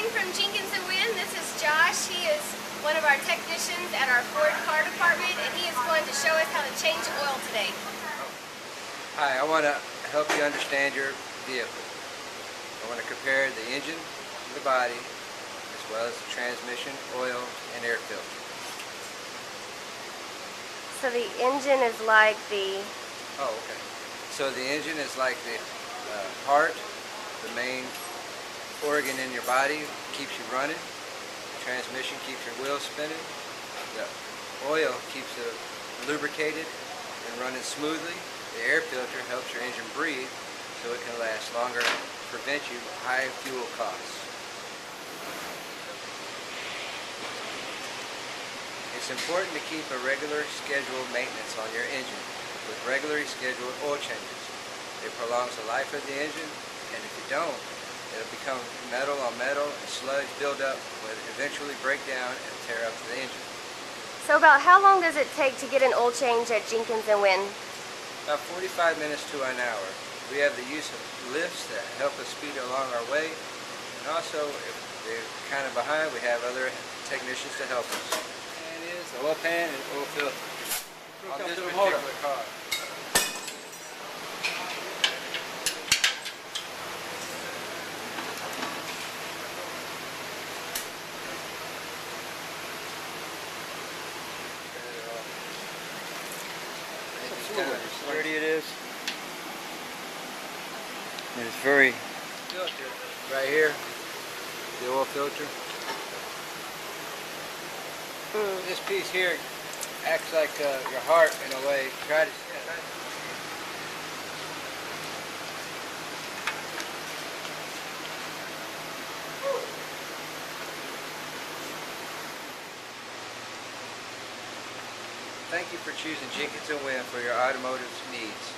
from Jenkins and Wynne. This is Josh. He is one of our technicians at our Ford car department, and he is going to show us how to change oil today. Hi, I want to help you understand your vehicle. I want to compare the engine to the body, as well as the transmission, oil, and air filter. So the engine is like the... Oh, okay. So the engine is like the heart, the main organ in your body, keeps you running. The transmission keeps your wheels spinning. The oil keeps it lubricated and running smoothly. The air filter helps your engine breathe so it can last longer and prevent you high fuel costs. It's important to keep a regular scheduled maintenance on your engine with regularly scheduled oil changes. It prolongs the life of the engine, and if you don't, it'll become metal on metal and sludge build up will eventually break down and tear up the engine. So about how long does it take to get an oil change at Jenkins and Wynne? About 45 minutes to an hour. We have the use of lifts that help us speed along our way, and also if they're kind of behind, we have other technicians to help us. And is the oil pan and oil filter on this particular car. How dirty it is. And it's very filter right here, the oil filter. This piece here acts like your heart in a way. Try to Thank you for choosing Jenkins and Wynne for your automotive needs.